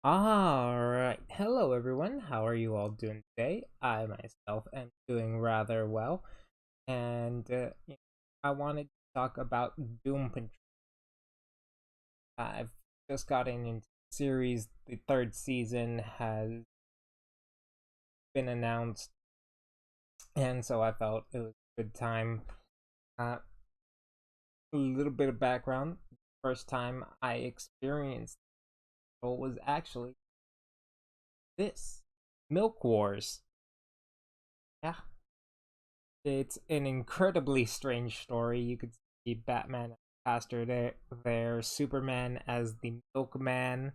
Alright, hello everyone. How are you all doing today? I myself am doing rather well, and I wanted to talk about Doom Patrol. I've just gotten into the series. The third season has been announced, and so I felt it was a good time. Uh, a little bit of background: first time I experienced Patrol was actually this Milk Wars. Yeah, it's an incredibly strange story. You could see Batman as Pastor there, Superman as the Milkman,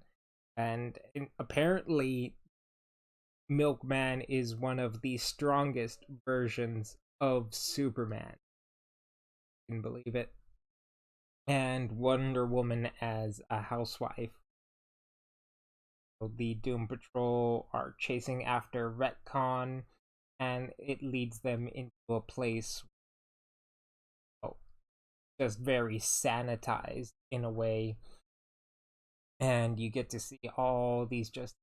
and apparently Milkman is one of the strongest versions of Superman. Can believe it. And Wonder Woman as a housewife. So the Doom Patrol are chasing after Retcon, and it leads them into a place just very sanitized in a way, and you get to see all these just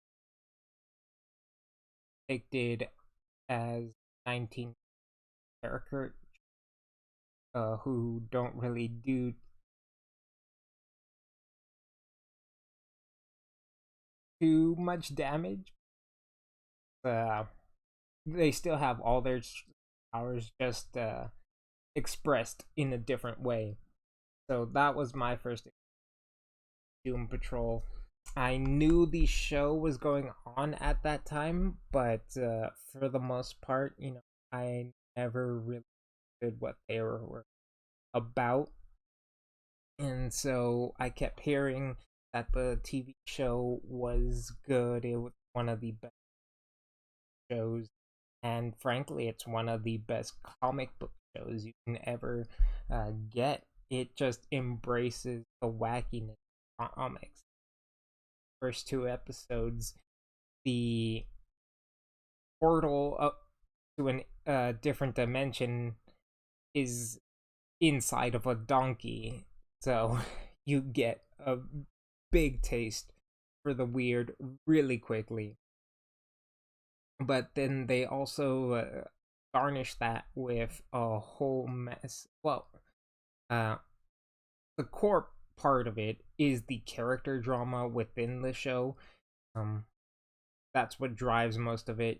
depicted as 19 characters who don't really do too much damage. uh they still have all their powers, just expressed in a different way. So that was my first Doom Patrol. I knew the show was going on at that time, but for the most part, I never really did what they were about. And so I kept hearing that the TV show was good. It was one of the best shows. And frankly, it's one of the best comic book shows you can ever get. It just embraces the wackiness of comics. First two episodes, the portal up to a different dimension is inside of a donkey. So you get a big taste for the weird really quickly. But then they also garnish that with a whole mess. Well, uh, the core part of it is the character drama within the show. Um, that's what drives most of it.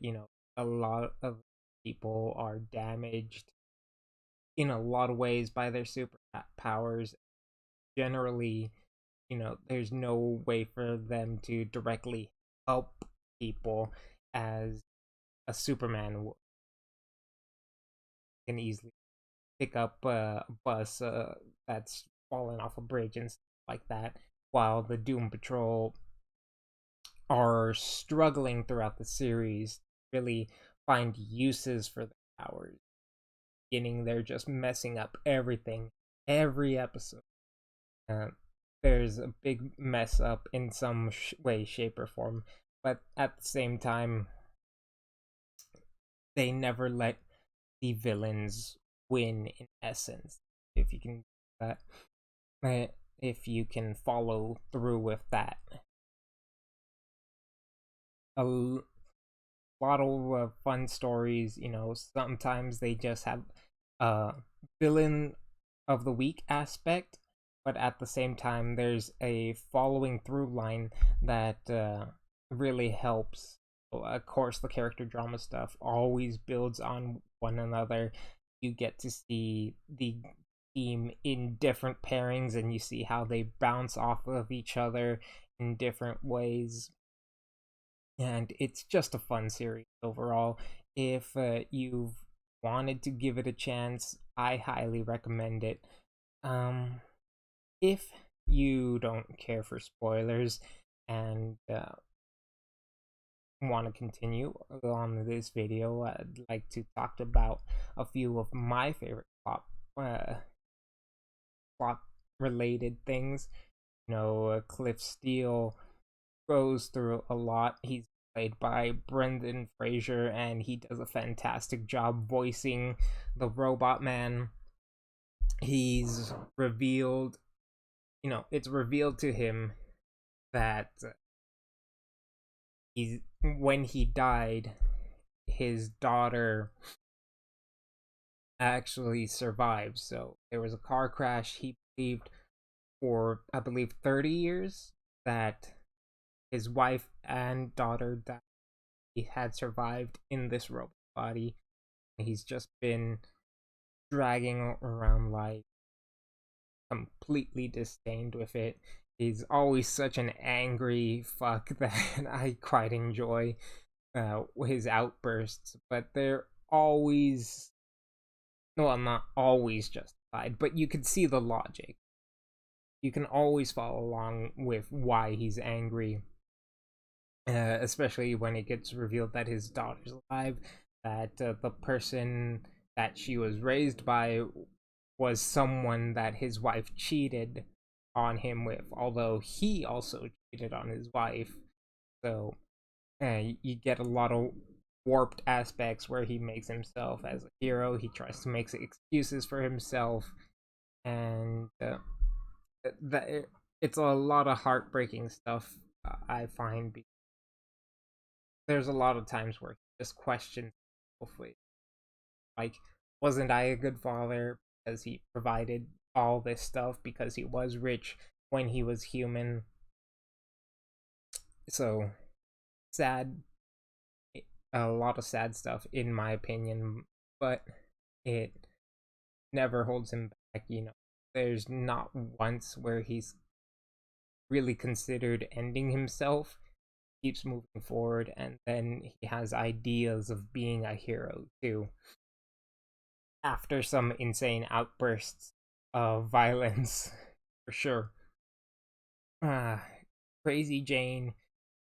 A lot of people are damaged in a lot of ways by their super powers. Generally, there's no way for them to directly help people as a Superman can easily pick up a bus that's fallen off a bridge and stuff like that, while the Doom Patrol are struggling throughout the series to really find uses for their powers. Beginning, they're just messing up everything every episode. Uh, there's a big mess up in some way, shape, or form, but at the same time, they never let the villains win. In essence, if you can that, if you can follow through with that, a lot of fun stories. Sometimes they just have a villain of the week aspect, but at the same time, there's a following through line that really helps. Of course, the character drama stuff always builds on one another. You get to see the team in different pairings, and you see how they bounce off of each other in different ways, and it's just a fun series overall. If you've wanted to give it a chance, I highly recommend it. Um, if you don't care for spoilers and want to continue on this video, I'd like to talk about a few of my favorite uh, plot related things. Cliff Steele goes through a lot. He's played by Brendan Fraser, and he does a fantastic job voicing the Robot Man. He's revealed, it's revealed to him that when he died, his daughter actually survived. So there was a car crash. He believed for, I believe, 30 years that his wife and daughter that he had survived in this robot body. He's just been dragging around life, completely disdained with it. He's always such an angry fuck that I quite enjoy his outbursts, but they're always, well, not always justified, but you can see the logic. You can always follow along with why he's angry, especially when it gets revealed that his daughter's alive, that the person that she was raised by was someone that his wife cheated on him with, although he also cheated on his wife. So you get a lot of warped aspects where he makes himself as a hero. He tries to make excuses for himself, and that it's a lot of heartbreaking stuff. I find there's a lot of times where he just questions, like, wasn't I a good father because he provided all this stuff because he was rich when he was human? So sad, a lot of sad stuff in my opinion, but it never holds him back. There's not once where he's really considered ending himself. He keeps moving forward, and then he has ideas of being a hero too, after some insane outbursts of violence. For sure. Crazy Jane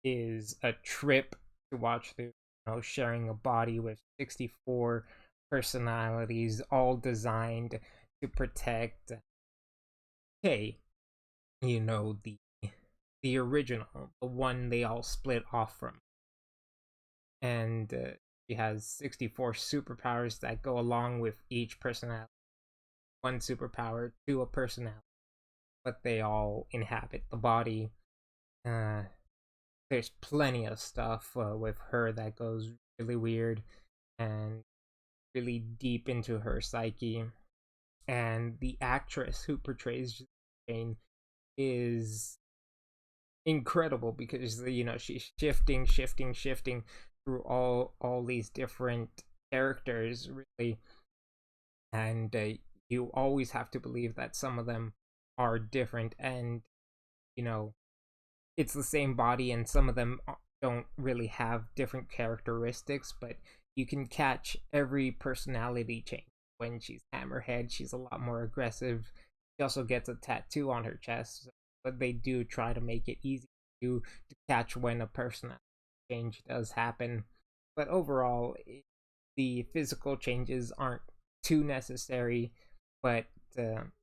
is a trip to watch through, sharing a body with 64 personalities, all designed to protect, hey, the original, the one they all split off from. And she has 64 superpowers that go along with each personality. One superpower to a personality, but they all inhabit the body. There's plenty of stuff with her that goes really weird and really deep into her psyche. And the actress who portrays Jane is incredible because she's shifting through all these different characters, really, and you always have to believe that some of them are different, and it's the same body, and some of them don't really have different characteristics, but you can catch every personality change. When she's Hammerhead, she's a lot more aggressive. She also gets a tattoo on her chest, but they do try to make it easy to catch when a personality change does happen. But overall, the physical changes aren't too necessary, but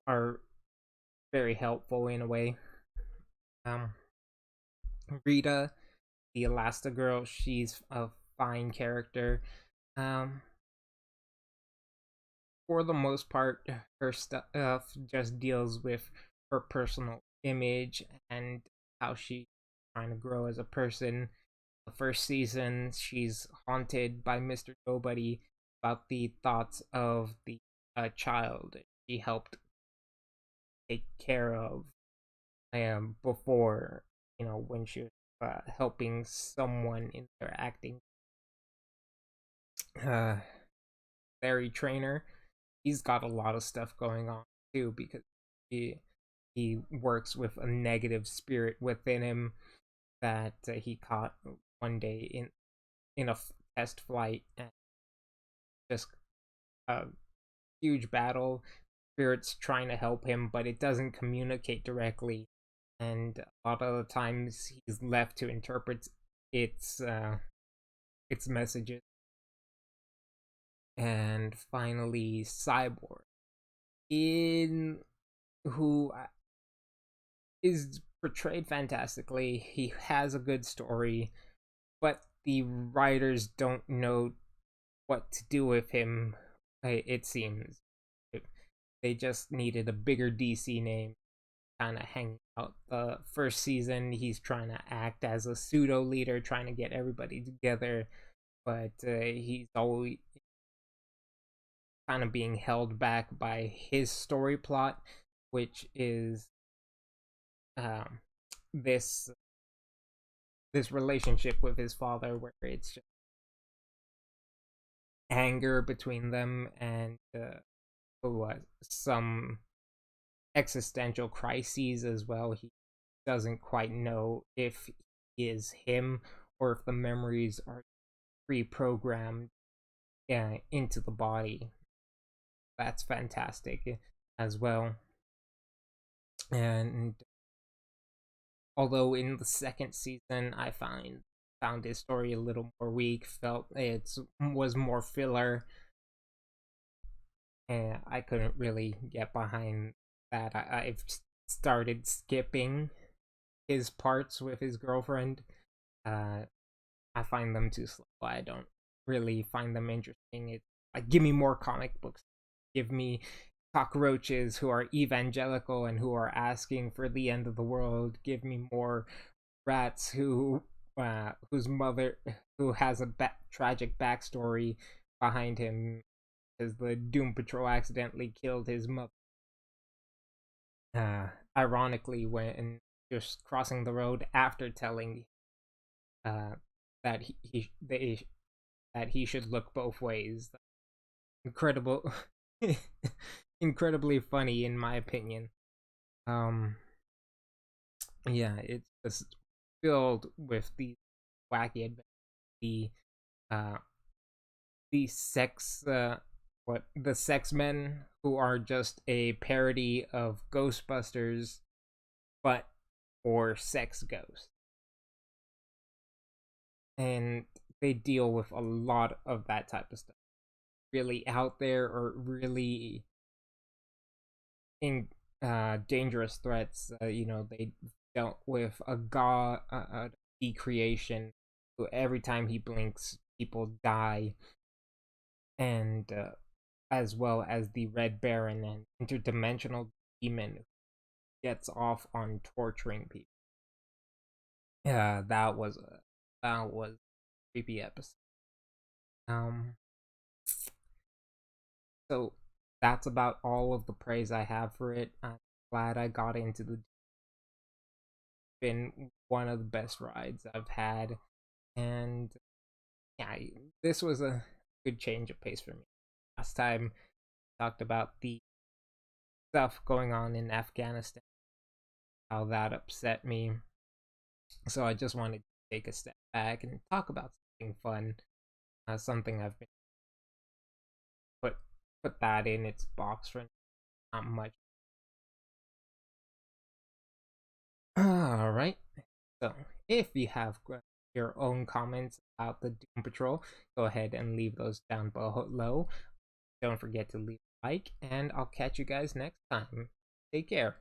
are very helpful in a way. Rita, the Elastigirl, she's a fine character. For the most part, her stuff just deals with her personal image and how she's trying to grow as a person. The first season, she's haunted by Mr. Nobody about the thoughts of the child she helped take care of before, when she was helping someone in their acting. Larry Trainer, he's got a lot of stuff going on too because he works with a negative spirit within him that he caught one day in a test flight, and just a huge battle. Spirit's trying to help him, but it doesn't communicate directly, and a lot of the times he's left to interpret its messages. And finally, Cyborg, in who is portrayed fantastically. He has a good story, but the writers don't know what to do with him. It seems they just needed a bigger DC name, kind of hanging out. The first season, he's trying to act as a pseudo leader, trying to get everybody together, but he's always kind of being held back by his story plot, which is um, this this relationship with his father, where it's just anger between them and some existential crises as well. He doesn't quite know if he is him or if the memories are pre-programmed into the body. That's fantastic as well. And although in the second season I found his story a little more weak, felt it was more filler, and I couldn't really get behind that. I've started skipping his parts with his girlfriend. I find them too slow. I don't really find them interesting. It's like, give me more comic books. Give me cockroaches who are evangelical and who are asking for the end of the world. Give me more rats whose mother who has a tragic backstory behind him, because the Doom Patrol accidentally killed his mother. Ironically, when just crossing the road after telling that that he should look both ways. Incredible, incredibly funny in my opinion. Yeah, it's just filled with these wacky adventures. The uh, the sex the sex men, who are just a parody of Ghostbusters, but for sex ghosts, and they deal with a lot of that type of stuff. Really out there or really in dangerous threats. They dealt with a god, a decreation, who every time he blinks, people die, and as well as the Red Baron, an interdimensional demon who gets off on torturing people. Yeah, that was a creepy episode. Um, so that's about all of the praise I have for it. I'm glad I got into the. Been one of the best rides I've had, and yeah, this was a good change of pace for me. Last time I talked about the stuff going on in Afghanistan, how that upset me. So I just wanted to take a step back and talk about something fun, something I've been put put that in its box for not much. All right. So if you have your own comments about the Doom Patrol, go ahead and leave those down below. Don't forget to leave a like, and I'll catch you guys next time. Take care.